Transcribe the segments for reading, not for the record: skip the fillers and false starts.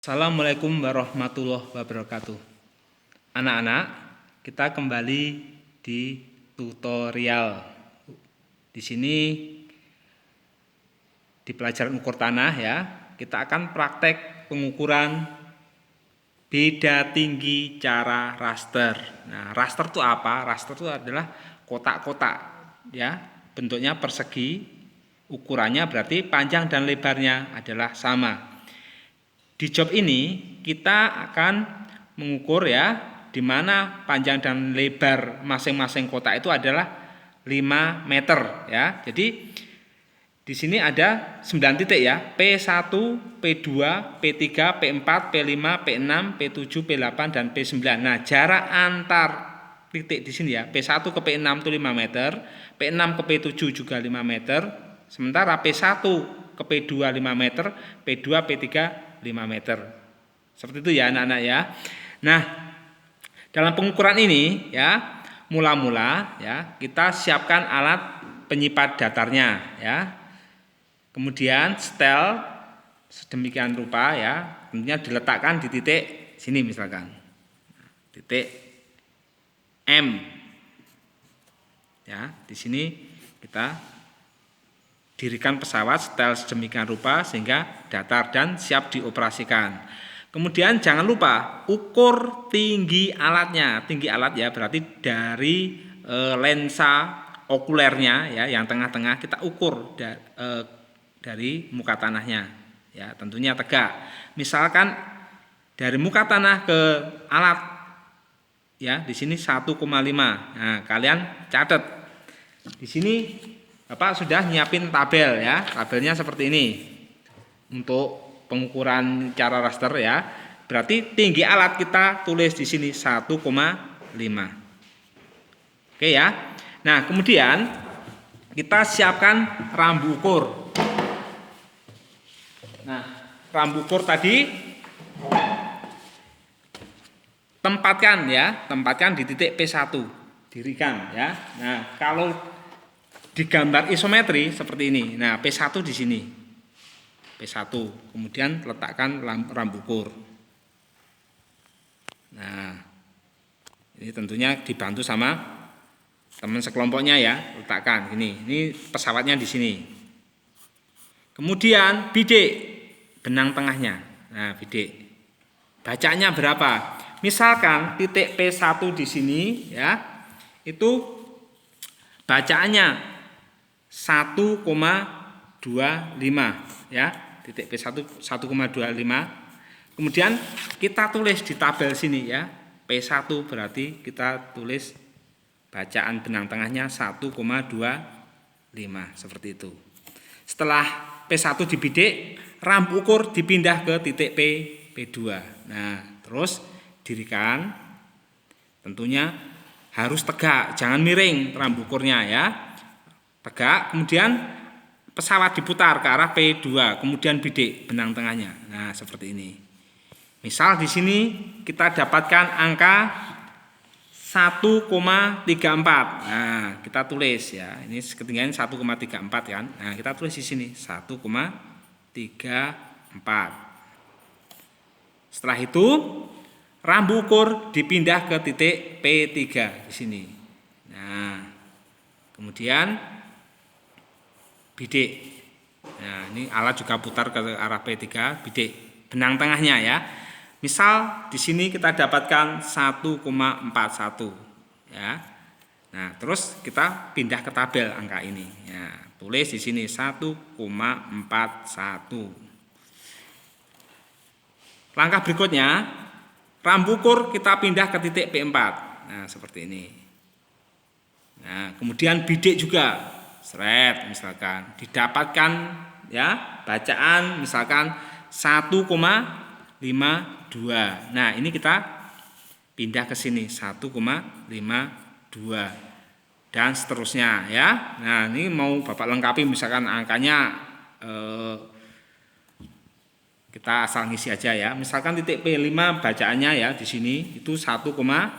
Assalamualaikum warahmatullahi wabarakatuh. Anak-anak, kita kembali di tutorial. Di sini di pelajaran ukur tanah ya, kita akan praktek pengukuran beda tinggi cara raster. Nah, raster itu apa? Raster itu adalah kotak-kotak ya, bentuknya persegi, ukurannya berarti panjang dan lebarnya adalah sama. Di job ini kita akan mengukur ya, di mana panjang dan lebar masing-masing kotak itu adalah 5 meter ya. Jadi di sini ada 9 titik ya, P1, P2, P3, P4, P5, P6, P7, P8 dan P9. Nah, jarak antar titik di sini ya, P1 ke P6 itu 5 meter, P6 ke P7 juga 5 meter, sementara P1 ke P2 5 meter, P2, P3 5 meter. Seperti itu ya anak-anak ya. Nah, dalam pengukuran ini ya, mula-mula ya, kita siapkan alat penyipat datarnya ya. Kemudian setel sedemikian rupa ya, tentunya diletakkan di titik sini misalkan. Titik M. Ya, di sini kita dirikan pesawat setel sedemikian rupa sehingga datar dan siap dioperasikan. Kemudian jangan lupa ukur tinggi alatnya. Tinggi alat ya berarti dari lensa okulernya ya, yang tengah-tengah kita ukur dari muka tanahnya. Ya, tentunya tegak. Misalkan dari muka tanah ke alat ya, di sini 1,5. Nah, kalian catat. Di sini Bapak sudah nyiapin tabel ya, tabelnya seperti ini untuk pengukuran cara raster ya. Berarti tinggi alat kita tulis di sini 1,5. Oke ya. Nah, kemudian kita siapkan rambu ukur. Nah, rambu ukur tadi tempatkan di titik P1, dirikan ya. Nah, kalau di gambar isometri seperti ini. Nah, P1 di sini. P1. Kemudian letakkan rambu ukur. Nah, ini tentunya dibantu sama teman sekelompoknya ya. Letakkan ini. Ini pesawatnya di sini. Kemudian bidik benang tengahnya. Nah, bidik. Bacanya berapa? Misalkan titik P1 di sini ya. Itu bacaannya 1,25 ya, titik P1 1,25. Kemudian kita tulis di tabel sini ya, P1 berarti kita tulis bacaan benang tengahnya 1,25 seperti itu. Setelah P1 dibidik, rambu ukur dipindah ke titik P2. Nah, terus dirikan, tentunya harus tegak, jangan miring rambu ukurnya ya. Tegak, kemudian pesawat diputar ke arah P2, kemudian bidik benang tengahnya. Nah, seperti ini. Misal di sini kita dapatkan angka 1,34. Nah, kita tulis ya. Ini ketinggian 1,34 kan. Nah, kita tulis di sini 1,34. Setelah itu rambu ukur dipindah ke titik P3 di sini. Nah, kemudian bidik. Nah, ini alat juga putar ke arah P3, bidik benang tengahnya ya. Misal di sini kita dapatkan 1,41 ya. Nah, terus kita pindah ke tabel angka ini. Ya, tulis di sini 1,41. Langkah berikutnya, rambu ukur kita pindah ke titik P4. Nah, seperti ini. Nah, kemudian bidik juga. Seret misalkan didapatkan ya bacaan misalkan 1,52. Nah, ini kita pindah ke sini 1,52 dan seterusnya ya. Nah, ini mau Bapak lengkapi misalkan angkanya kita asal ngisi aja ya. Misalkan titik P5 bacaannya ya di sini itu 1,55.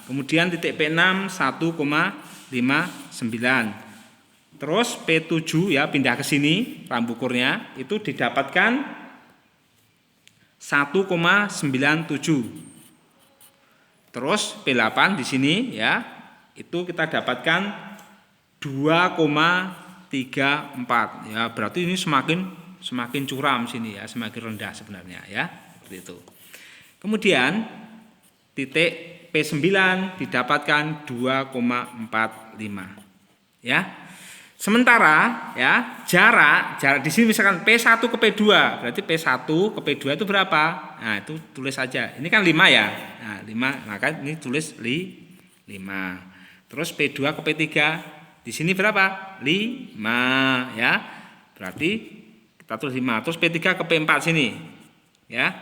Kemudian titik P6 1,59. Terus P7 ya pindah ke sini rambu ukurnya itu didapatkan 1,97. Terus P8 di sini ya itu kita dapatkan 2,34. Ya, berarti ini semakin curam sini ya, semakin rendah sebenarnya ya, seperti itu. Kemudian titik P9 didapatkan 2,45. Ya. Sementara ya jarak di sini misalkan P1 ke P2, berarti P1 ke P2 itu berapa? Nah, itu tulis saja. Ini kan 5 ya. Nah, 5, maka ini tulis 5. Terus P2 ke P3 di sini berapa? 5 ya. Berarti kita tulis 5. Terus P3 ke P4 sini. Ya.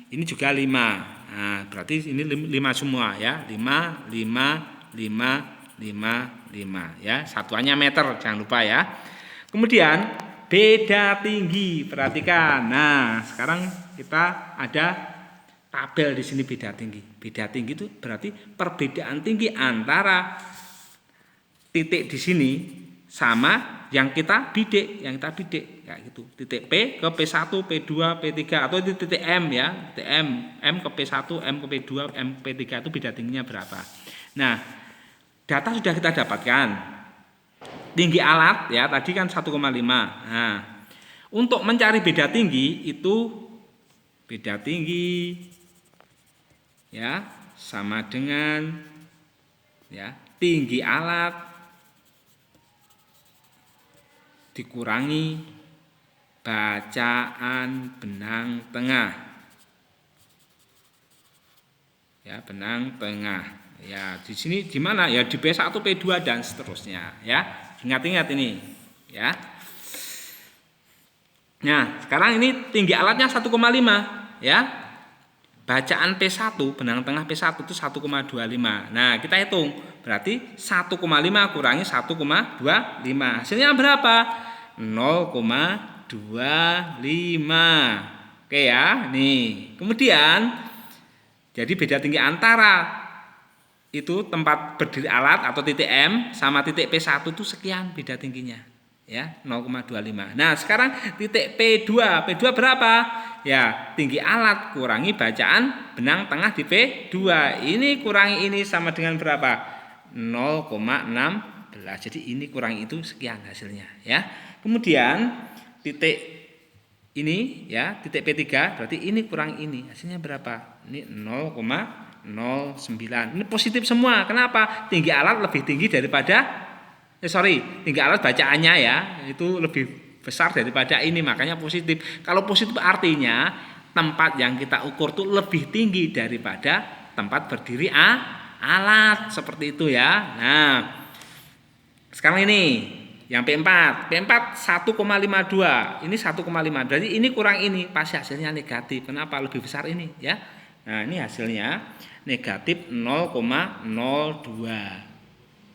Ini juga 5. Nah, berarti ini 5 semua ya. 5 ya, satuannya meter, jangan lupa ya. Kemudian beda tinggi, perhatikan. Nah, sekarang kita ada tabel di sini beda tinggi. Beda tinggi itu berarti perbedaan tinggi antara titik di sini sama yang kita bidik, kayak gitu. Titik P ke P1, P2, P3 atau itu titik M ya, titik M ke P1, M ke P2, M ke P3 itu beda tingginya berapa. Nah, data sudah kita dapatkan. Tinggi alat ya tadi kan 1,5. Nah, untuk mencari beda tinggi itu beda tinggi ya sama dengan ya tinggi alat dikurangi bacaan benang tengah. Ya, benang tengah. Ya, di sini di mana? Ya di P1, P2 dan seterusnya ya. Ingat-ingat ini ya. Nah, sekarang ini tinggi alatnya 1,5 ya. Bacaan P1, benang tengah P1 itu 1,25. Nah, kita hitung. Berarti 1,5 kurangi 1,25. Hasilnya berapa? 0,25. Oke ya. Nih, kemudian jadi beda tinggi antara itu tempat berdiri alat atau titik M sama titik P1 itu sekian beda tingginya ya 0,25. Nah, sekarang titik P2 berapa? Ya, tinggi alat kurangi bacaan benang tengah di P2. Ini kurangi ini sama dengan berapa? 0,16. Jadi ini kurangi itu sekian hasilnya ya. Kemudian titik ini ya, titik P3 berarti ini kurang ini. Hasilnya berapa? Ini 0,09. Ini positif semua. Kenapa? Tinggi alat lebih tinggi daripada tinggi alat bacaannya ya, itu lebih besar daripada ini, makanya positif. Kalau positif artinya tempat yang kita ukur tuh lebih tinggi daripada tempat berdiri alat, seperti itu ya. Nah, sekarang ini yang P4 1,52. Ini 1,5. Berarti ini kurang ini, pasti hasilnya negatif. Kenapa? Lebih besar ini ya. Nah, ini hasilnya negatif 0,02.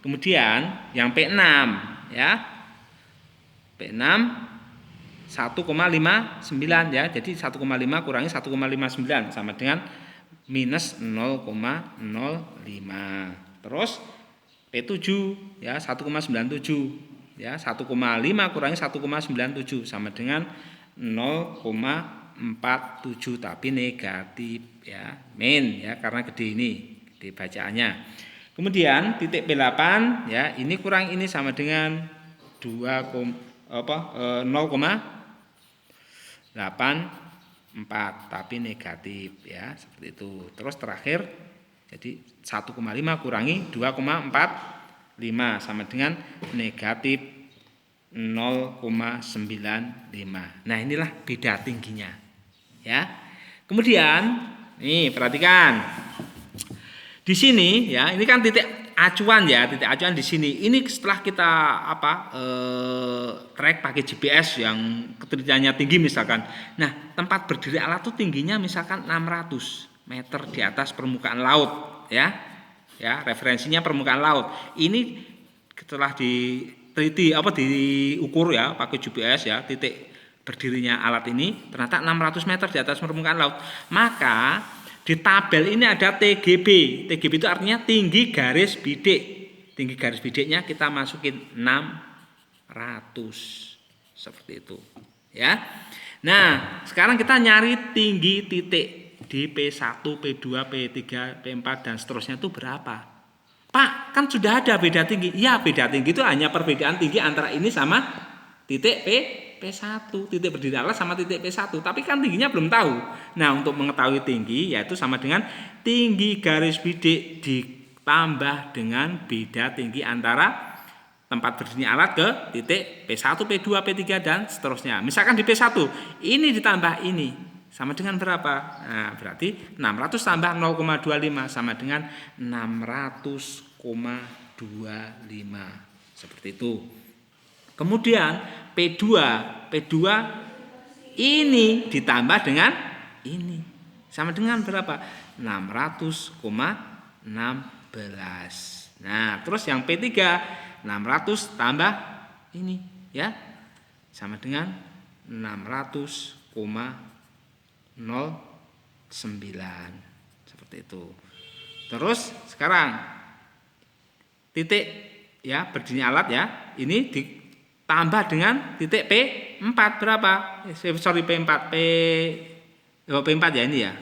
Kemudian yang P6 ya. P6 1,59 ya. Jadi 1,5 kurangi 1,59 sama dengan minus 0,05. Terus P7 ya 1,97 ya. 1,5 kurangi 1,97 sama dengan 0,47 tapi negatif ya. Min ya karena gede ini, gede bacaannya. Kemudian titik P8 ya, ini kurang ini sama dengan 0,84 tapi negatif ya, seperti itu. Terus terakhir jadi 1,5 kurangi 2,45 sama dengan negatif 0,95. Nah, inilah beda tingginya ya. Kemudian nih perhatikan. Di sini ya, ini kan titik acuan ya, titik acuan di sini. Ini setelah kita track pakai GPS yang ketelitiannya tinggi misalkan. Nah, tempat berdiri alat itu tingginya misalkan 600 meter di atas permukaan laut ya. Ya, referensinya permukaan laut. Ini setelah diteliti diukur ya pakai GPS ya, titik berdirinya alat ini ternyata 600 meter di atas permukaan laut. Maka di tabel ini ada TGB. TGB itu artinya tinggi garis bidik. Tinggi garis bidiknya kita masukin 6 Seperti itu, ya. Nah, sekarang kita nyari tinggi titik di P1, P2, P3, P4 dan seterusnya itu berapa? Pak, kan sudah ada beda tinggi. Ya, beda tinggi itu hanya perbedaan tinggi antara ini sama titik P1, titik berdiri alat sama titik P1. Tapi kan tingginya belum tahu. Nah, untuk mengetahui tinggi yaitu sama dengan tinggi garis bidik ditambah dengan beda tinggi antara tempat berdirinya alat ke titik P1, P2, P3 dan seterusnya. Misalkan di P1 ini ditambah ini sama dengan berapa? Nah, berarti 600 tambah 0,25 sama dengan 600,25. Seperti itu. Kemudian P2 ini ditambah dengan ini. Sama dengan berapa? 600,16. Nah, terus yang P3 600 tambah ini ya. Sama dengan 600,09 seperti itu. Terus sekarang titik ya berdirinya alat ya ini ditambah dengan titik P4 berapa? P4 P4 ya ini ya.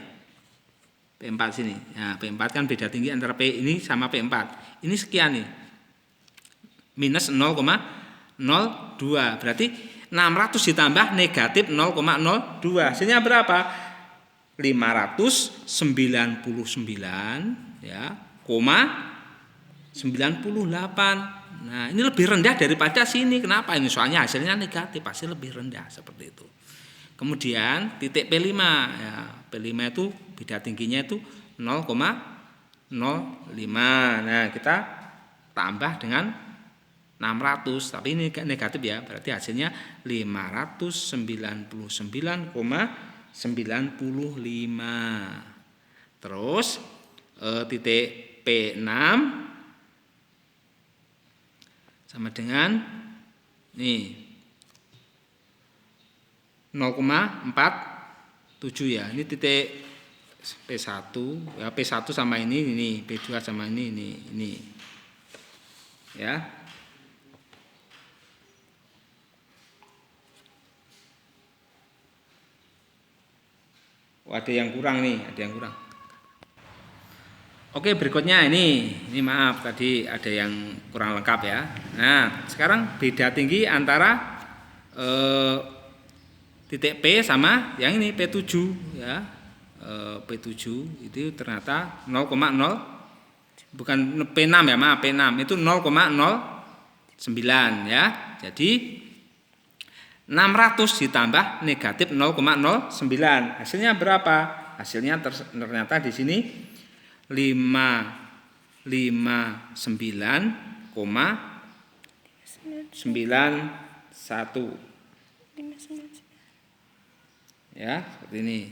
P4 sini. Nah, P4 kan beda tinggi antara P ini sama P4. Ini sekian nih. Minus 0,02. Berarti 600 ditambah negatif 0,02. Hasilnya berapa? 599 ya, 98. Nah, ini lebih rendah daripada sini. Kenapa? Ini soalnya hasilnya negatif, pasti lebih rendah seperti itu. Kemudian titik P5 ya, P5 itu beda tingginya itu 0,05. Nah, kita tambah dengan 600, tapi ini negatif ya, berarti hasilnya 599,95. Terus titik P6 sama dengan nih 0,47 ya. Ini titik P1 ya, P1 sama ini, P2 sama ini. Ya. Ada yang kurang nih, ada yang kurang. Oke, berikutnya ini maaf tadi ada yang kurang lengkap ya. Nah, sekarang beda tinggi antara titik P sama yang ini P7 ya. P7 itu ternyata 0,0 bukan P6 ya, maaf P6 itu 0,09 ya. Jadi 600 ditambah negatif 0,09. Hasilnya berapa? Hasilnya ternyata di sini 559,91. Ya, seperti ini.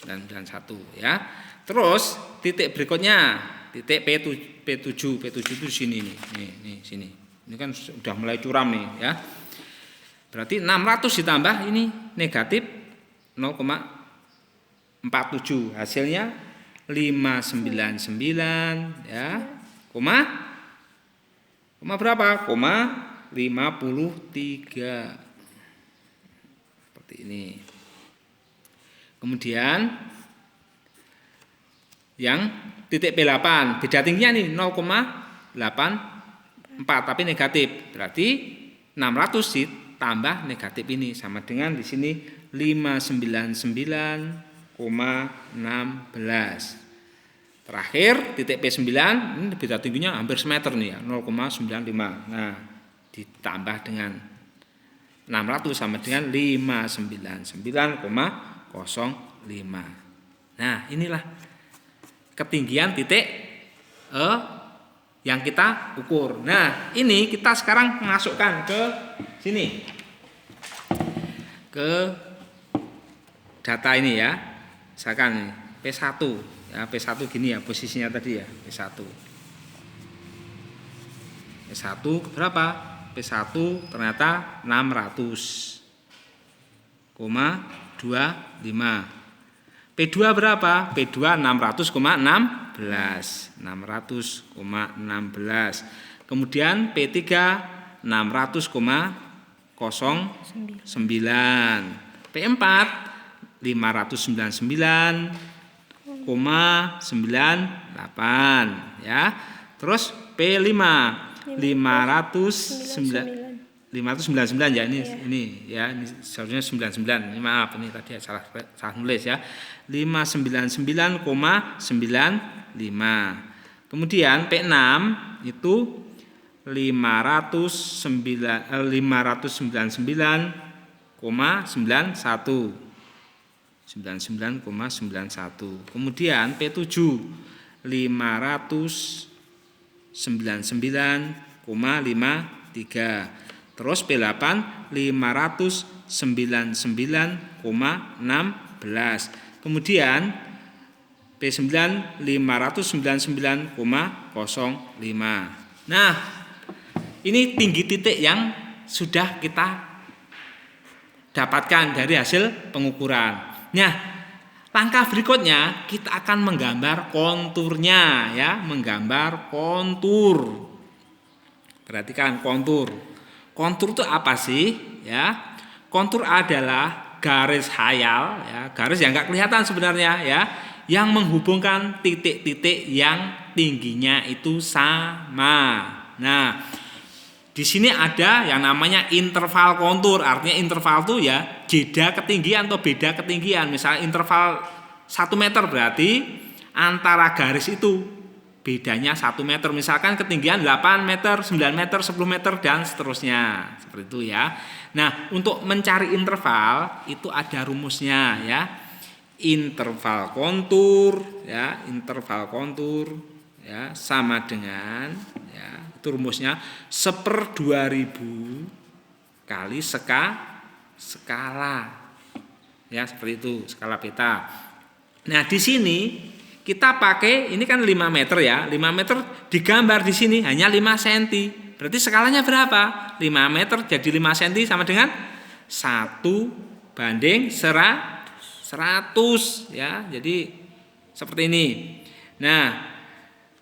91 ya. Terus titik berikutnya, titik P7 itu sini nih. Nih sini. Ini kan sudah mulai curam nih ya. Berarti 600 ditambah ini negatif 0,47. Hasilnya 599 ya. Koma berapa? 53. Seperti ini. Kemudian yang titik P8 beda tingginya nih 0,84 tapi negatif. Berarti 600 tambah negatif ini sama dengan di sini 599,16. Terakhir titik P9 ini beda tingginya hampir semeter nih ya 0,95. Nah, ditambah dengan 600 sama dengan 599,05. Nah, inilah ketinggian titik yang kita ukur. Nah, ini kita sekarang masukkan ke sini. Ke data ini ya. Misalkan ini, P1. Ya, P1 gini ya posisinya tadi ya, P1. P1 berapa? P1 ternyata 600,25. P2 berapa? P2 600,16. Kemudian P3 600,09. P4 599,98 ya. Terus P5 599 ya, ini ya, ini seharusnya 99. Ini maaf, ini tadi salah nulis ya. 599,95. Kemudian P6 itu 599,91. Kemudian P7 599,53. Terus P8 599,16. Kemudian P9 599,05. Nah, ini tinggi titik yang sudah kita dapatkan dari hasil pengukuran. Nah, langkah berikutnya kita akan menggambar konturnya ya, menggambar kontur. Perhatikan kontur. Kontur itu apa sih? Ya, kontur adalah garis hayal, ya, garis yang nggak kelihatan sebenarnya ya, yang menghubungkan titik-titik yang tingginya itu sama. Nah, di sini ada yang namanya interval kontur. Artinya interval itu ya jeda ketinggian atau beda ketinggian. Misalnya interval 1 meter berarti antara garis itu bedanya 1 meter. Misalkan ketinggian 8 meter, 9 meter, 10 meter dan seterusnya. Seperti itu ya. Nah, untuk mencari interval itu ada rumusnya ya. Interval kontur ya, interval kontur ya sama dengan ya, itu rumusnya 1/2000 kali skala ya, seperti itu skala peta. Nah, di sini kita pakai ini kan 5 meter ya, 5 meter digambar di sini hanya 5 cm. Berarti skalanya berapa? 5 meter jadi 5 cm sama dengan 1/100 ya. Jadi seperti ini. Nah,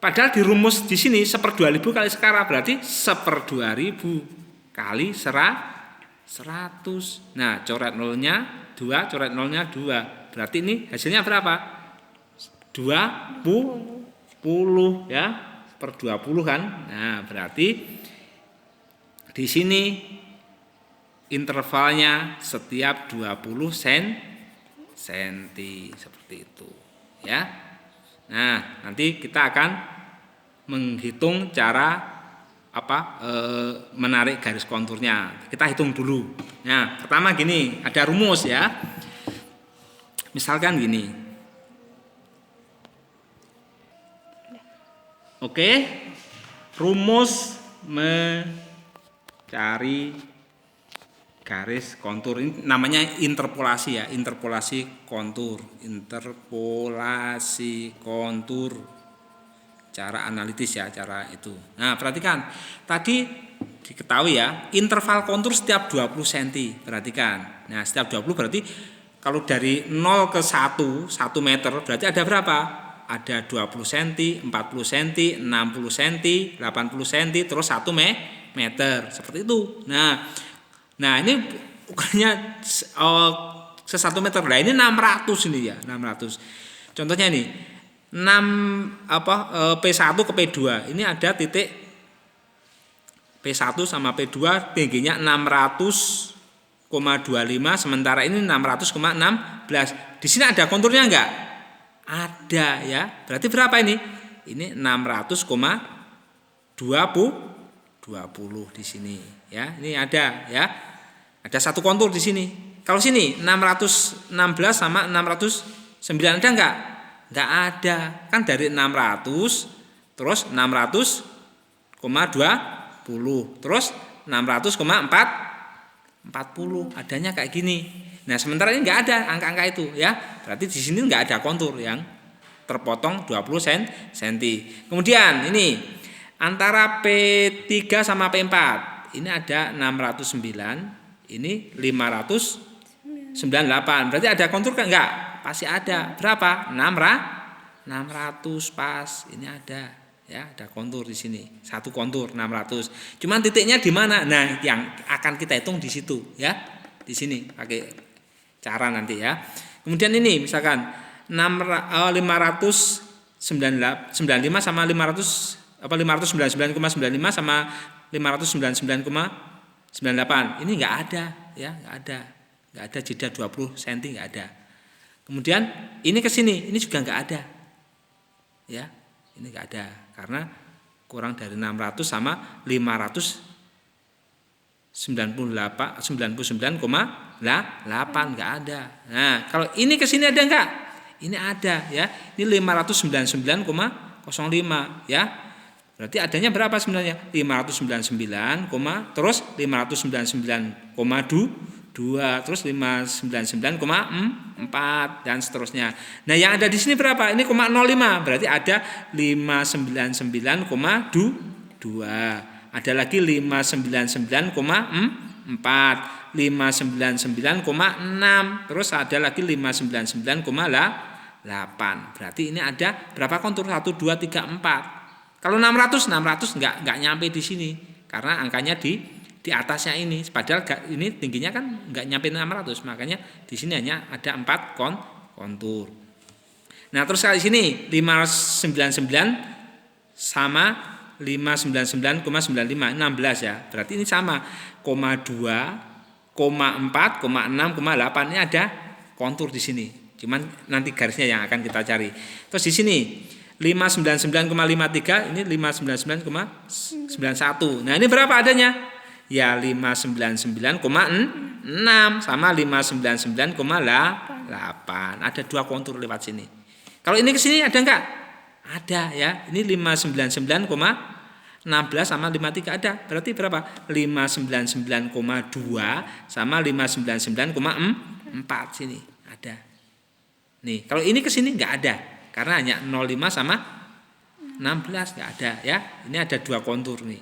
padahal di rumus di sini 1/2000 kali skala berarti 1/2000 kali 100. Nah, coret nolnya 2, coret nolnya 2. Berarti ini hasilnya berapa? 20 ya, per 20 kan. Nah, berarti di sini intervalnya setiap 20 cm seperti itu ya. Nah, nanti kita akan menghitung cara menarik garis konturnya. Kita hitung dulu. Nah, pertama gini, ada rumus ya. Misalkan gini. Oke, rumus mencari garis kontur ini namanya interpolasi ya, interpolasi kontur, interpolasi kontur. Cara analitis ya, cara itu. Nah, perhatikan. Tadi diketahui ya, interval kontur setiap 20 cm. Perhatikan. Nah, setiap 20 berarti kalau dari 0 ke 1 meter berarti ada berapa? Ada 20 cm, 40 cm, 60 cm, 80 cm, terus 1 meter. Seperti itu. Nah, ini ukurannya 1 meter. Nah, ini 600 ini ya, 600. Contohnya ini P1 ke P2. Ini ada titik P1 sama P2 tingginya 600,25, sementara ini 600,16. Di sini ada konturnya enggak? Ada ya. Berarti berapa ini? Ini 600,20 di sini ya. Ini ada ya. Ada satu kontur di sini. Kalau sini 616 sama 609 ada enggak? Enggak ada. Kan dari 600 terus 600,20 terus 600,40 adanya kayak gini. Nah, sementara ini enggak ada angka-angka itu ya. Berarti di sini enggak ada kontur yang terpotong 20 cm. Kemudian ini antara P3 sama P4 ini ada 609. Ini 598. Berarti ada kontur kan? Enggak, pasti ada. Berapa? 600 pas. Ini ada Ya, ada kontur di sini. Satu kontur 600. Cuman titiknya di mana? Nah, yang akan kita hitung di situ ya. Di sini pakai cara nanti ya. Kemudian ini misalkan 595 sama 599,95 sama 599,98. Ini enggak ada ya, enggak ada. Enggak ada jeda 20 cm, enggak ada. Kemudian ini ke sini, ini juga enggak ada. Ya, ini enggak ada karena kurang dari 600 sama 599,8 enggak ada. Nah, kalau ini ke sini ada enggak? Ini ada ya. Ini 599,05 ya. Berarti adanya berapa sebenarnya? 599, terus 599,2 terus 599,4 dan seterusnya. Nah, yang ada di sini berapa? Ini 0,05. Berarti ada 599,2. Ada lagi 599,4, 599,6, terus ada lagi 599,8. Berarti ini ada berapa kontur? 1 2 3 4. Kalau 600 enggak nyampe di sini karena angkanya di atasnya ini. Padahal ini tingginya kan enggak nyampe 600, makanya di sini hanya ada 4 kontur. Nah, terus kali sini 599 sama 599,95 16 ya. Berarti ini sama, 0,2, 0,4, 0,6, 0,8 ini ada kontur di sini. Cuman nanti garisnya yang akan kita cari. Terus di sini 599,53 ini 599,91. Nah, ini berapa adanya? Ya 599,6 sama 599,8. Ada 2 kontur lewat sini. Kalau ini ke sini ada enggak? Ada ya. Ini 599,16 sama 53 ada. Berarti berapa? 599,2 sama 599,4 sini ada. Nih, kalau ini ke sini enggak ada. Karena hanya 05 sama 16 enggak ada ya. Ini ada 2 kontur nih.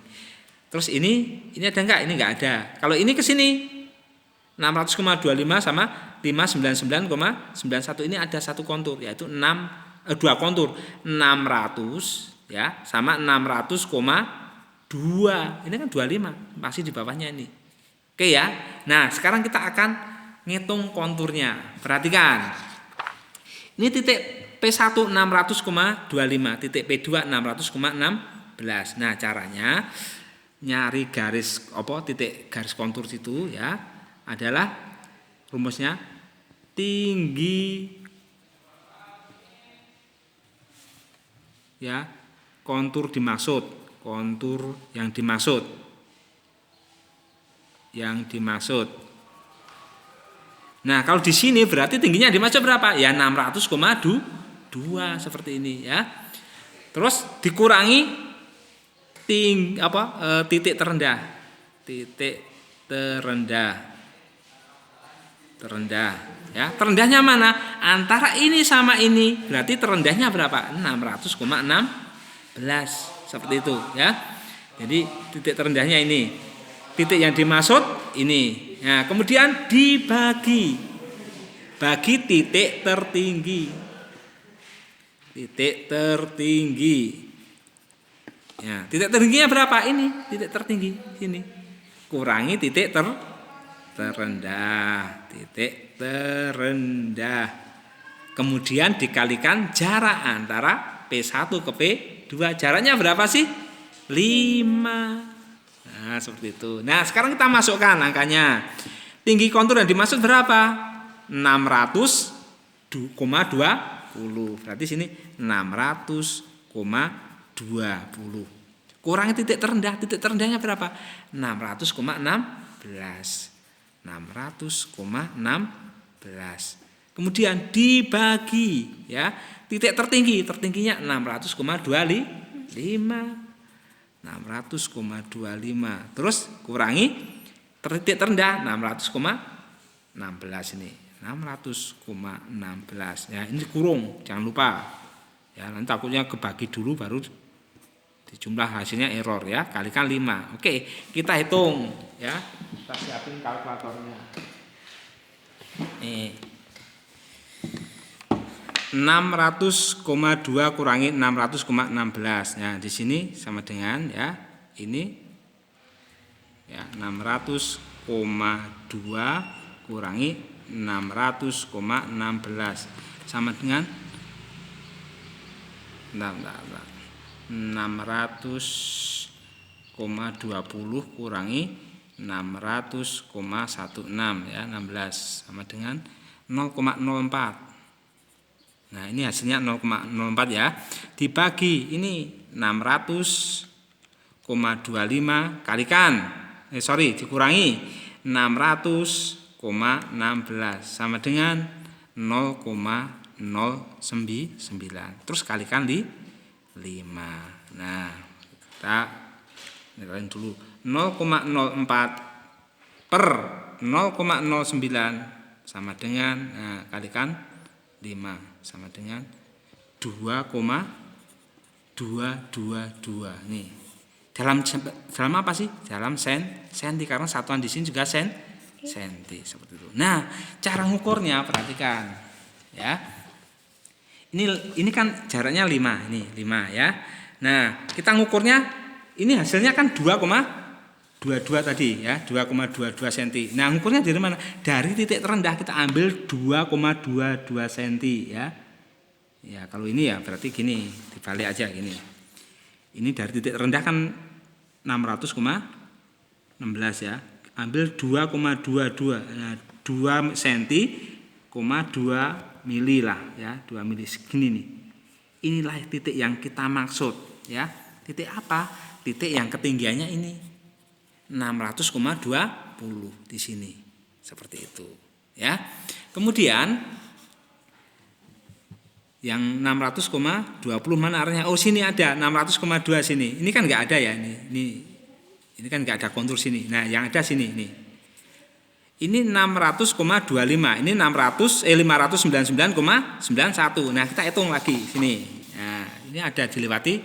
Terus ini ada enggak? Ini enggak ada. Kalau ini ke sini 600,25 sama 599,91 ini ada 1 kontur yaitu 2 kontur 600 ya sama 600,2. Ini kan 25 masih di bawahnya ini. Oke ya. Nah, sekarang kita akan ngitung konturnya. Perhatikan. Ini titik P1 600,25, titik P2 600,16. Nah, caranya nyari garis titik garis kontur situ ya adalah rumusnya tinggi ya kontur yang dimaksud. Nah, kalau di sini berarti tingginya dimaksud berapa? Ya 600,2 seperti ini ya. Terus dikurangi titik terendah. Ya, terendahnya mana? Antara ini sama ini. Berarti terendahnya berapa? 600,16. Seperti itu ya. Jadi titik terendahnya ini. Titik yang dimaksud ini. Nah, kemudian dibagi titik tertinggi. Ya, titik tertingginya berapa? Ini titik tertinggi sini. Kurangi titik terendah. Kemudian dikalikan jarak antara P1 ke P2. Jaraknya berapa sih? 5. Nah, seperti itu. Nah, sekarang kita masukkan angkanya. Tinggi kontur yang dimaksud berapa? 600,20. Berarti sini 600,20. Kurangi titik terendah. Titik terendahnya berapa? 600,16. Kemudian dibagi ya. Titik tertingginya 600,25. Terus kurangi titik terendah 600,16 ini. 600,16. Ya, ini kurung, jangan lupa. Ya, nanti takutnya kebagi dulu baru dijumlah hasilnya error ya. Kalikan 5. Oke, kita hitung ya. Kita siapin kalkulatornya. Nih. 600,2 kurangi 600,16. Nah, di sini sama dengan ya, ini ya 600,2 kurangi 600,16 sama dengan 600,20 kurangi 600,16 ya, 16 sama dengan 0,04. Nah, ini hasilnya 0,04 ya. Dibagi ini 600,25 dikurangi 600,16 sama dengan 0,099. Terus kalikan di 5. Nah, kita nilaiin dulu. 0,04 per 0,09 sama dengan, nah, kalikan 5 sama dengan 2,222. Nih. Dalam apa sih? Dalam senti, karena satuan di sini juga senti seperti itu. Nah, cara ngukurnya perhatikan ya. Ini kan jaraknya 5, ini 5 ya. Nah, kita ngukurnya ini hasilnya kan 2,22 tadi ya, 2,22 cm. Nah, ngukurnya dari mana? Dari titik terendah kita ambil 2,22 cm ya. Ya, kalau ini ya berarti gini, dibalik aja gini. Ini dari titik terendah kan 600,16 ya. Ambil 2,22. Nah, 2 cm, 2 mili lah ya, 2 mili segini nih. Inilah titik yang kita maksud ya. Titik apa? Titik yang ketinggiannya ini 600,20 di sini. Seperti itu ya. Kemudian yang 600,20 mana arahnya? Oh, sini ada 600,2 sini. Ini kan enggak ada ya ini kan enggak ada kontur sini. Nah, yang ada sini nih. Ini 600,25. Ini 599,91. Nah, kita hitung lagi sini. Nah, ini ada dilewati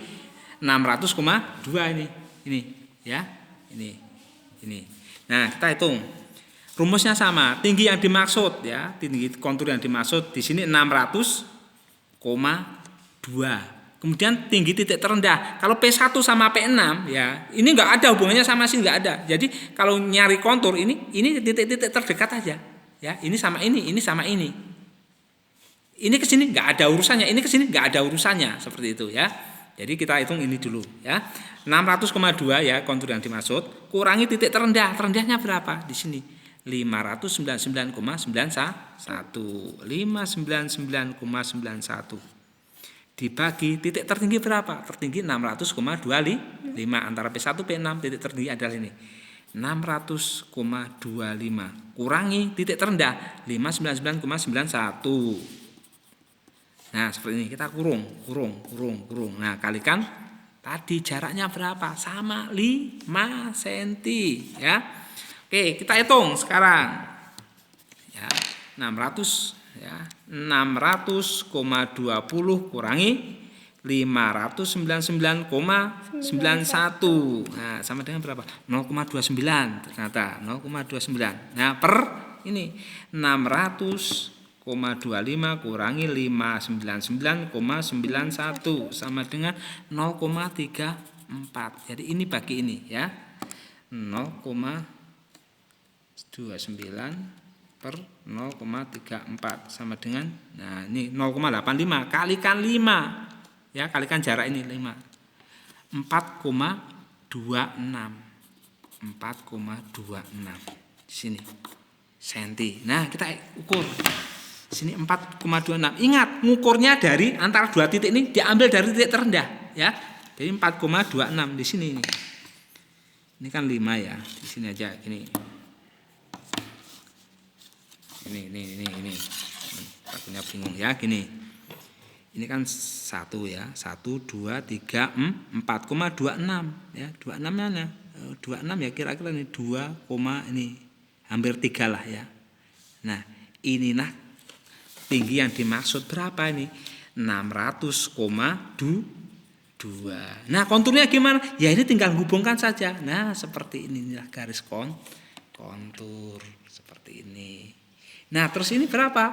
600,2 ini. Ini ya. Ini. Nah, kita hitung. Rumusnya sama. Tinggi yang dimaksud ya, tinggi kontur yang dimaksud di sini 600,2. Kemudian tinggi titik terendah. Kalau P1 sama P6 ya, ini enggak ada hubungannya sama sini, enggak ada. Jadi kalau nyari kontur ini titik-titik terdekat aja. Ya, ini sama ini sama ini. Ini ke sini enggak ada urusannya, ini ke sini enggak ada urusannya, seperti itu ya. Jadi kita hitung ini dulu ya. 600,2 ya kontur yang dimaksud, kurangi titik terendah. Terendahnya berapa? Di sini 599,91. 599,91 dibagi titik tertinggi berapa? Tertinggi 600,25 antara P1 P6, titik tertinggi adalah ini 600,25 kurangi titik terendah 599,91. Nah, seperti ini kita kurung. Nah, kalikan tadi jaraknya berapa? Sama 5 cm ya. Oke, kita hitung sekarang ya. 600 ya, 600,20 kurangi 599,91. Nah, sama dengan berapa? 0,29 ternyata, 0,29. Nah, per ini 600,25 kurangi 599,91 sama dengan 0,34. Jadi ini bagi ini ya. 0,29 per 0,34 sama dengan, nah ini 0,85 kalikan 5 ya, kalikan jarak ini 5, 4,26 di sini senti. Nah, kita ukur sini 4,26. Ingat, ngukurnya dari antara dua titik ini diambil dari titik terendah ya. Jadi 4,26 di sini ini. Ini kan 5 ya, di sini aja gini. Ini takutnya bingung ya, gini. Ini kan 1 ya, 1 2 3 4,26 ya. 26 mana? 26 ya kira-kira ini 2, ini hampir 3 lah ya. Nah, inilah tinggi yang dimaksud berapa ini? 600,2. Nah, konturnya gimana? Ya ini tinggal hubungkan saja. Nah, seperti inilah garis kontur seperti ini. Nah, terus ini berapa?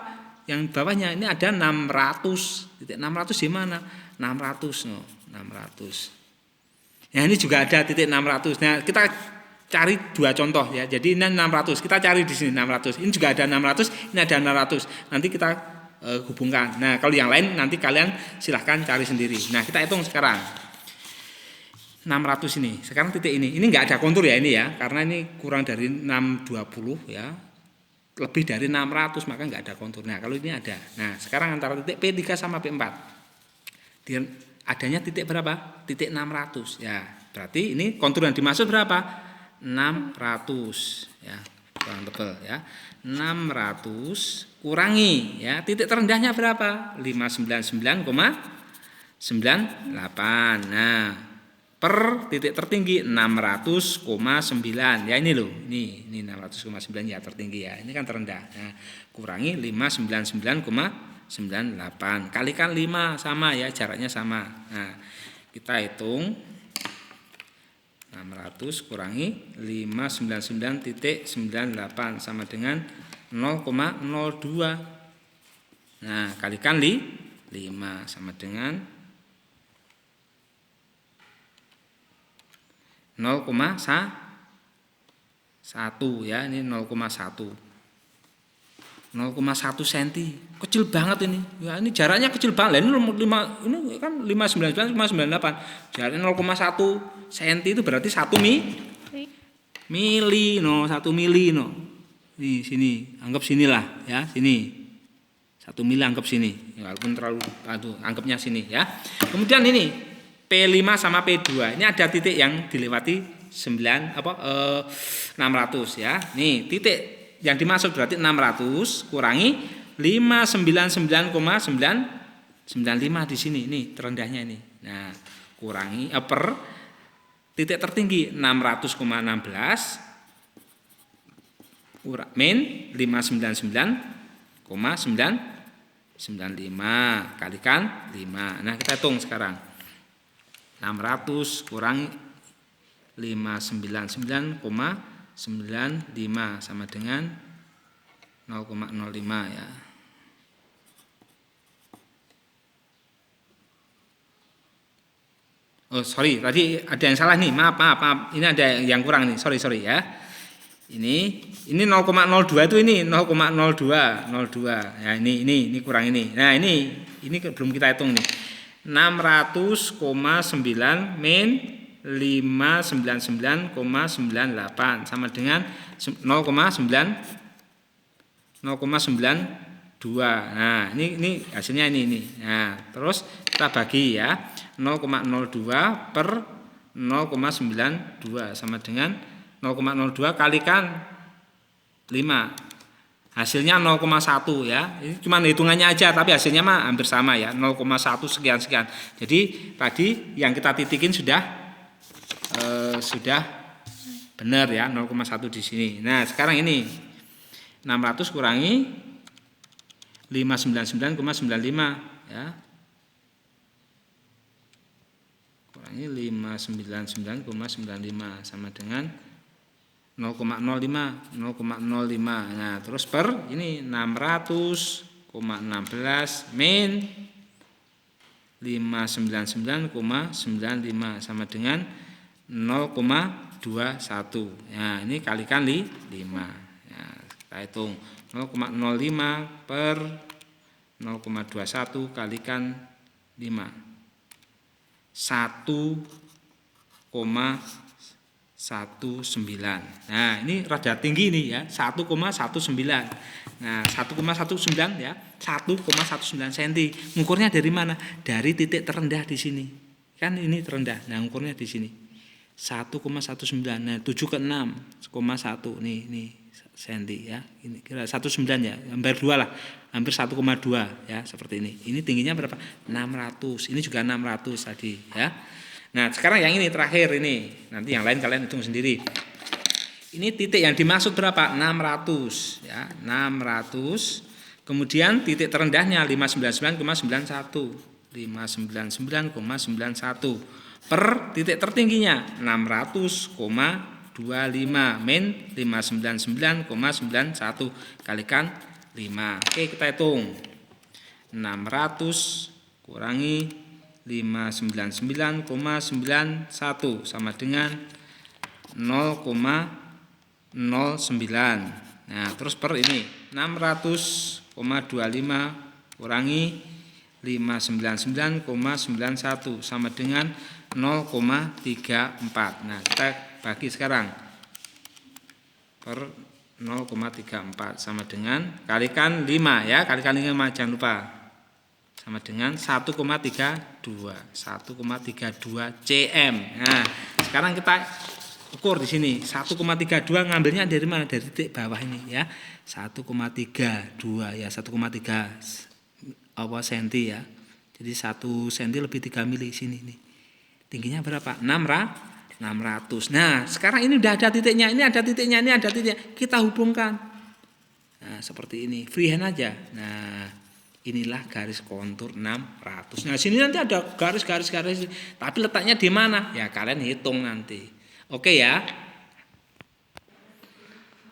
yang bawahnya ini ada 600. Titik 600 di mana? 600 no, 600. Nah, ini juga ada titik 600. Nah, kita cari dua contoh ya. Jadi ini 600. Kita cari di sini 600. Ini juga ada 600, ini ada 600. Nanti kita hubungkan. Nah, kalau yang lain nanti kalian silahkan cari sendiri. Nah, kita hitung sekarang. 600 ini. Sekarang titik ini. Ini enggak ada kontur ya ini ya. Karena ini kurang dari 620 ya. Lebih dari 600 maka enggak ada kontur. Nah, kalau ini ada. Nah, sekarang antara titik P3 sama P4. Adanya titik berapa? Titik 600 ya. Berarti ini kontur yang dimaksud berapa? 600 ya. Kurang tebal ya. 600 kurangi ya. Titik terendahnya berapa? 599,98. Nah, per titik tertinggi 600,9 ya, ini loh, ini 600,9 ya tertinggi ya, ini kan terendah. Nah, kurangi 599,98 kalikan 5 sama ya, jaraknya sama. Nah, kita hitung 600 kurangi 599,98 sama dengan 0,02. Nah, kalikan 5 sama dengan 0,1 ya, ini 0,1 cm, kecil banget ini ya, ini jaraknya kecil banget. Ini kan 599,98, jaraknya 0,1 cm itu berarti 1 mili no, 1 mili no. Nih sini, anggap sinilah ya, sini 1 mili anggap sini, walaupun terlalu anggapnya sini ya. Kemudian ini P5 sama P2. Ini ada titik yang dilewati 600 ya. Nih, titik yang dimaksud berarti 600 kurangi 599,995 di sini. Nih, terendahnya ini. Nah, kurangi per titik tertinggi 600,16 min 599,995 kalikan 5. Nah, kita hitung sekarang. 600 kurangi 599,995 sama dengan 0,05 ya. Oh sorry, tadi ada yang salah nih, maaf. Ini ada yang kurang nih, sorry ya. Ini 0,02 itu ini 0,02 ya, ini kurang ini. Nah ini belum kita hitung nih. 600,9 min 599,98 sama dengan 0,92. Nah, ini hasilnya ini. Nah, terus kita bagi ya. 0,02 per 0,92 sama dengan 0,02 kalikan 5. Hasilnya 0,1 ya. Ini cuma hitungannya aja tapi hasilnya mah hampir sama ya. 0,1 sekian. Jadi tadi yang kita titikin sudah benar ya, 0,1 di sini. Nah, sekarang ini 600 kurangi 599,95 ya. Kurangi 599,95 sama dengan 0,05. Nah, terus per ini 600,16 min 599,95 sama dengan 0,21. Nah, ini kalikan 5. Ya, kita hitung 0,05 per 0,21 kalikan 5. 1,19. Nah, ini rada tinggi nih ya, 1,19. Nah, 1,19 ya, 1,19 cm. Ngukurnya dari mana? Dari titik terendah di sini. Kan ini terendah. Nah, ngukurnya di sini. 1,19. Nah, 7 ke 6,1 nih cm ya. Ini kira 19 ya, hampir 2 lah. Hampir 1,2 ya, seperti ini. Ini tingginya berapa? 600. Ini juga 600 tadi ya. Nah, sekarang yang ini terakhir ini. Nanti yang lain kalian hitung sendiri. Ini titik yang dimaksud berapa? 600 ya, 600. Kemudian titik terendahnya 599,91. 599,91 per titik tertingginya 600,25 min 599,91 kalikan Oke, kita hitung. 600 kurangi 599,91 sama dengan 0,09. Nah, terus per ini 600,25 kurangi 599,91 sama dengan 0,34. Nah, kita bagi sekarang per 0,34 sama dengan kalikan 5 ya, kalikan 5 jangan lupa. Sama dengan 1,32 cm. Nah, sekarang kita ukur di sini 1,32 ngambilnya dari mana? Dari titik bawah ini ya. 1,32 ya, 1,3 cm ya. Jadi 1 cm lebih 3 mili sini nih. Tingginya berapa? 600. Nah, sekarang ini udah ada titiknya. Ini ada titiknya, ini ada titiknya. Kita hubungkan. Nah, seperti ini. Freehand aja. Nah, inilah garis kontur 600. Nah, sini nanti ada garis-garis. Tapi letaknya di mana? Ya, kalian hitung nanti. Oke ya.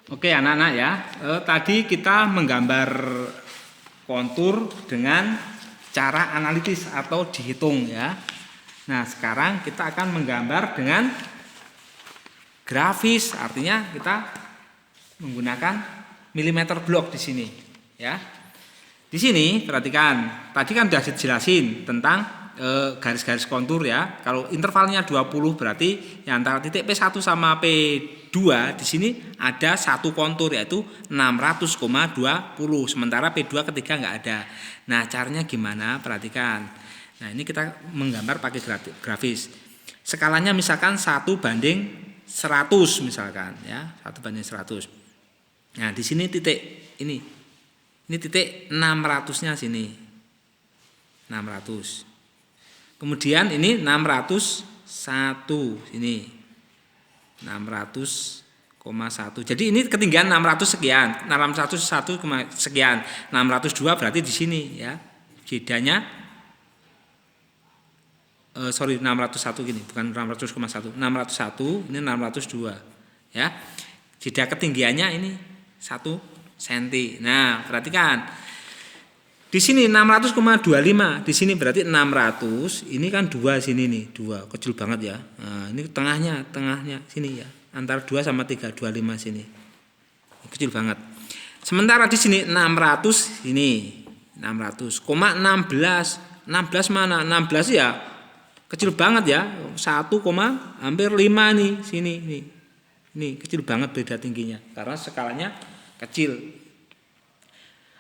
Oke anak-anak ya. Tadi kita menggambar kontur dengan cara analitis atau dihitung ya. Nah, sekarang kita akan menggambar dengan grafis. Artinya kita menggunakan milimeter block di sini ya. Di sini perhatikan, tadi kan sudah dijelasin tentang garis-garis kontur ya. Kalau intervalnya 20 berarti ya antara titik P1 sama P2 di sini ada satu kontur yaitu 600,20. Sementara P2 ketiga nggak ada. Nah, caranya gimana? Perhatikan. Nah, ini kita menggambar pakai grafis. Skalanya misalkan 1:100 misalkan ya, 1:100. Nah, di sini titik ini. Ini titik 600-nya sini. 600. Kemudian ini 601 sini. 600,1. Jadi ini ketinggian 600 sekian, 601 sekian. 602 berarti di sini ya. Bedanya 601 gini, bukan 600,1. 601 ini 602 ya. Jeda ketinggiannya ini 1 cm. Nah, perhatikan. Di sini 600,25, di sini berarti 600, ini kan 2 sini nih, 2, kecil banget ya. Nah, ini tengahnya sini ya. Antara 2 sama 3, 25 sini. Kecil banget. Sementara di sini 600 ini, 600,16. 16 mana? 16 ya kecil banget ya. 1,5 nih sini nih. Ini kecil banget beda tingginya karena skalanya kecil.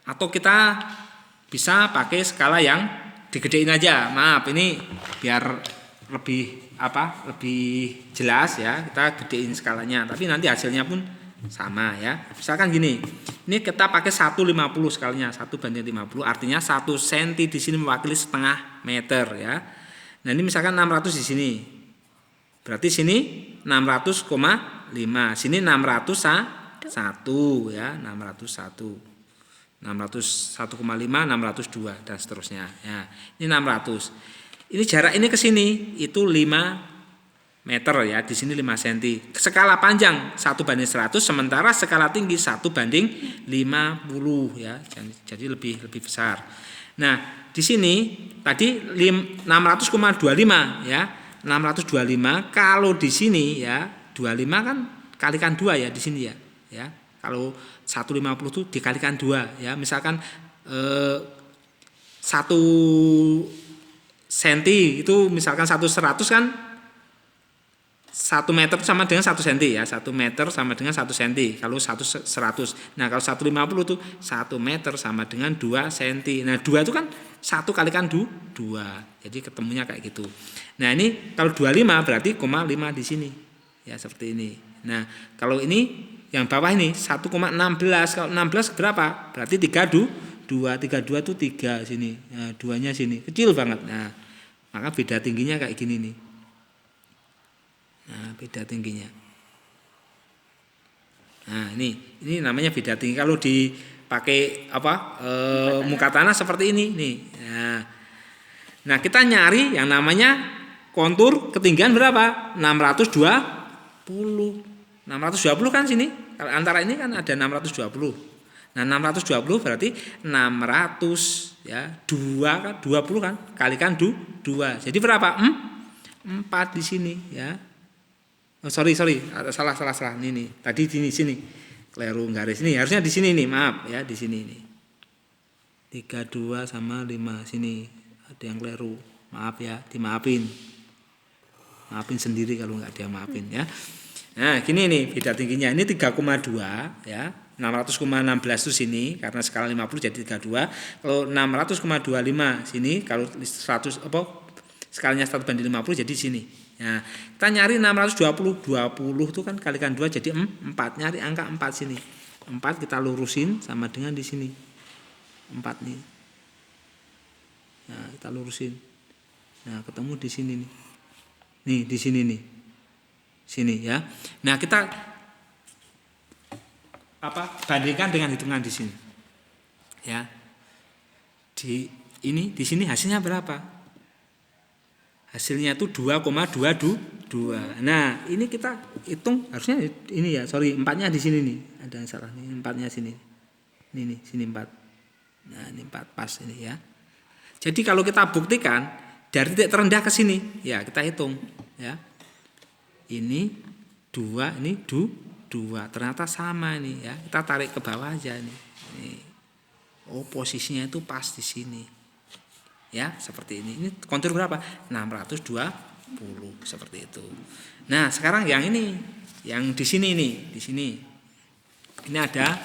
Atau kita bisa pakai skala yang digedein aja. Maaf, ini biar lebih jelas ya. Kita gedein skalanya, tapi nanti hasilnya pun sama ya. Misalkan gini. Ini kita pakai 150 skalanya, 1:50. Artinya 1 cm di sini mewakili setengah meter ya. Nah, ini misalkan 600 di sini. Berarti sini 600,5. Sini 601 ya, 601. 601,5, 602 dan seterusnya. Ya, ini 600. Ini jarak ini ke sini itu 5 meter ya, di sini 5 cm. Skala panjang 1:100, sementara skala tinggi 1:50 ya. Jadi lebih besar. Nah, di sini tadi 600,25 ya. 625 kalau di sini ya, 25 kan kalikan 2 ya di sini ya. Ya. Kalau 150 itu dikalikan 2 ya. Misalkan 1 cm itu misalkan 1/100 kan 1 meter sama dengan 1 cm ya. 1 meter sama dengan 1 cm kalau 1/100. Nah, kalau 150 itu 1 meter sama dengan 2 cm. Nah, 2 itu kan 1 kalikan 2. Jadi ketemunya kayak gitu. Nah, ini kalau 25 berarti 0,5 di sini. Ya, seperti ini. Nah, kalau ini yang bawah ini 1,16. Kalau 16 berapa? Berarti 32 itu 3 sini. Nah, 2-nya sini. Kecil banget. Nah, maka beda tingginya kayak gini nih. Nah, beda tingginya. Nah, ini namanya beda tinggi. Kalau dipakai muka tanah seperti ini nih. Nah, kita nyari yang namanya kontur ketinggian berapa? 620. 620 kan sini. Antara ini kan ada 620. Nah, 620 berarti 600 ya. 2 kan 20 kan kalikan 2. Jadi berapa? 4 di sini ya. Oh, sorry. Salah. Ini. Tadi di sini. Keliru garis ini. Harusnya di sini nih, maaf ya, di sini nih. 32 sama 5 sini. Ada yang keliru. Maaf ya, dimaafin. Maafin sendiri kalau nggak dia maafin ya. Nah, gini nih beda tingginya. Ini 3,2 ya. 600,16 itu sini karena skala 50 jadi 32. Kalau 600,25 sini kalau 100 skalanya 1:50 jadi sini. Nah, kita nyari 620. 20 itu kan kalikan 2 jadi 4. Nyari angka 4 sini. 4 kita lurusin sama dengan di sini. 4 nih. Nah, kita lurusin. Nah, ketemu di sini nih. Nih, di sini nih. Sini ya. Nah, kita bandingkan dengan hitungan di sini. Ya. Di sini hasilnya berapa? Hasilnya itu 2,22. Nah, ini kita hitung harusnya ini ya, sorry, 4-nya di sini nih. Ada yang salah nih, 4-nya sini. Ini nih, sini 4. Nah, ini 4 pas ini ya. Jadi kalau kita buktikan dari titik terendah ke sini, ya kita hitung ya. Ini 2, ini 2. Ternyata sama ini ya. Kita tarik ke bawah aja nih. Oh, posisinya itu pas di sini. Ya, seperti ini. Ini kontur berapa? 620 seperti itu. Nah, sekarang yang ini, yang di sini nih, di sini. Ini ada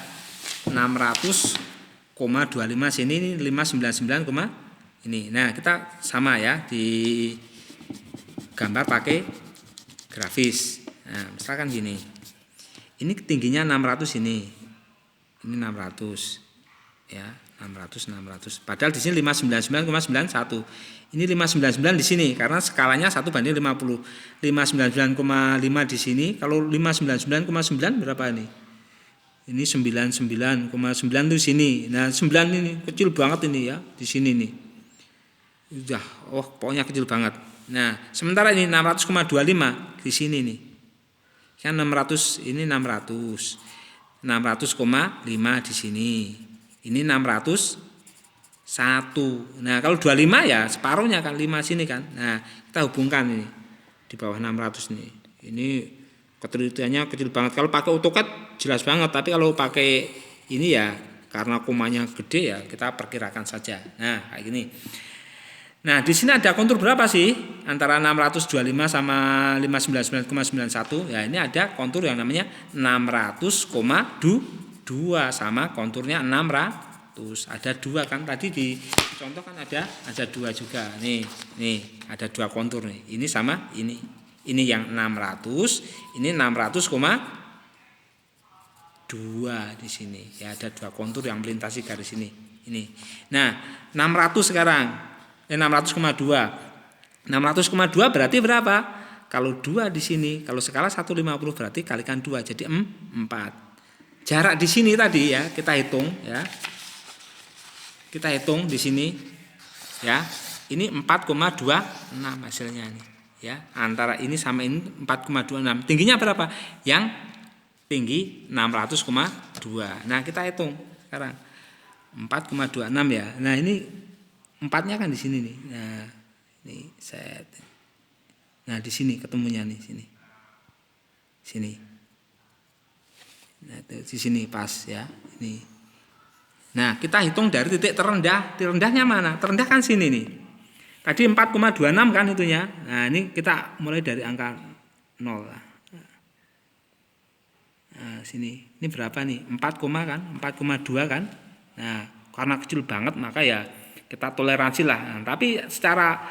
600,25 sini, ini 599, ini. Nah, kita sama ya di gambar pakai grafis. Nah, misalkan gini. Ini tingginya 600 ini. Ini 600. Ya, 600. Padahal di sini 599,91. Ini 599 di sini karena skalanya 1:50. 599,5 di sini. Kalau 599,9 berapa ini? Ini 99,9 di sini. Nah, 9 ini kecil banget ini ya, di sini nih. Udah, pokoknya kecil banget. Nah, sementara ini 600,25 di sini nih. Kan 600 ini 600. 600,5 di sini. Ini 601. Nah, kalau 25 ya separuhnya kan 5 sini kan. Nah, kita hubungkan ini di bawah 600 nih. Ini ketelitiannya kecil banget. Kalau pakai AutoCAD jelas banget, tapi kalau pakai ini ya karena komanya gede ya kita perkirakan saja. Nah, kayak gini. Nah, di sini ada kontur berapa sih antara 625 sama 599,91? Ya, ini ada kontur yang namanya 600,2 sama konturnya 600. Ada 2 kan tadi di contoh kan ada 2 juga. Nih, ada 2 kontur nih. Ini sama ini. Ini yang 600, ini 600,2 di sini. Ya, ada 2 kontur yang melintasi garis ini. Ini. Nah, 600 sekarang. 600,2. 600,2 berarti berapa? Kalau 2 di sini, kalau skala 150 berarti kalikan 2 jadi 4. Jarak di sini tadi ya, kita hitung ya. Kita hitung di sini ya. Ini 4,26 hasilnya nih ya. Antara ini sama ini 4,26. Tingginya berapa? Yang tinggi 600,2. Nah, kita hitung sekarang. 4,26 ya. Nah, ini 4-nya kan di sini nih. Nah, ini set. Nah, di sini ketemunya nih sini. Sini. Nah, di sini pas ya. Ini. Nah, kita hitung dari titik terendah. Terendahnya mana? Terendah kan sini nih. Tadi 4,26 kan itunya. Nah, ini kita mulai dari angka 0 lah. Nah, sini. Ini berapa nih? 4,2 kan? Nah, karena kecil banget maka ya kita toleransi lah. Nah, tapi secara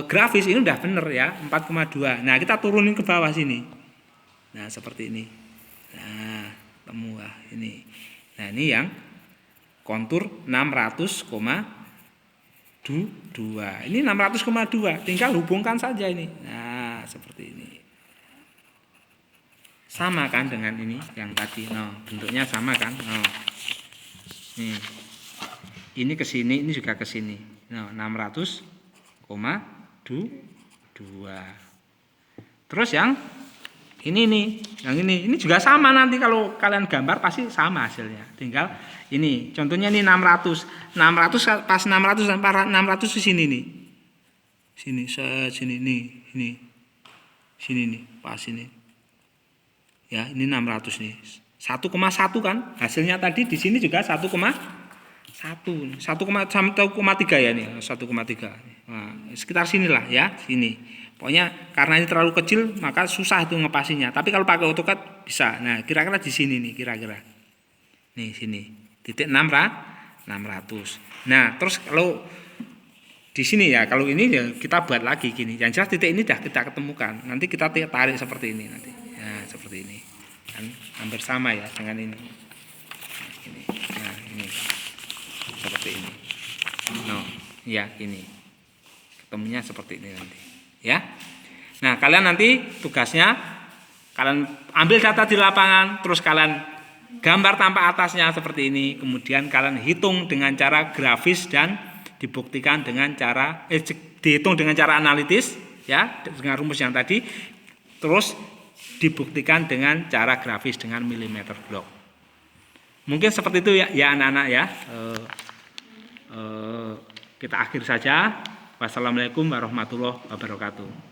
grafis ini udah bener ya 4,2. Nah, kita turunin ke bawah sini. Nah, seperti ini. Nah, temu lah ini. Nah, ini yang kontur 600,2. Ini 600,2. Tinggal hubungkan saja ini. Nah, seperti ini. Sama kan dengan ini yang tadi. Nah, bentuknya sama kan? Nah. Nih. Ini ke sini, ini juga ke sini. Nah, 600,2. Terus yang Ini nih, yang ini juga sama nanti kalau kalian gambar pasti sama hasilnya. Tinggal ini, contohnya ini 600. 600 pas 600 sampai 600 di sini nih. Sini, sini nih, ini. Sini nih, pas ini. Ya, ini 600 nih. 1,1 kan? Hasilnya tadi di sini juga 1,1. 1,3 ya nih, 1,3. Nah, sekitar sinilah ya, sini. Pokoknya karena ini terlalu kecil maka susah itu ngepasinya. Tapi kalau pakai AutoCAD bisa. Nah, kira-kira di sini nih, kira-kira. Nih, sini. Titik 600. Nah, terus kalau di sini ya, kalau ini ya kita buat lagi gini. Yang jelas titik ini dah kita ketemukan. Nanti kita tarik seperti ini nanti. Nah, seperti ini. Kan hampir sama ya dengan ini. Ini. Nah, ini. Seperti ini. No, ya ini. Ketemunya seperti ini nanti. Ya. Nah, kalian nanti tugasnya kalian ambil data di lapangan, terus kalian gambar tampak atasnya seperti ini, kemudian kalian hitung dengan cara grafis dan dibuktikan dengan cara dihitung dengan cara analitis ya, dengan rumus yang tadi, terus dibuktikan dengan cara grafis dengan milimeter block. Mungkin seperti itu ya anak-anak ya. Kita akhir saja. Wassalamualaikum warahmatullahi wabarakatuh.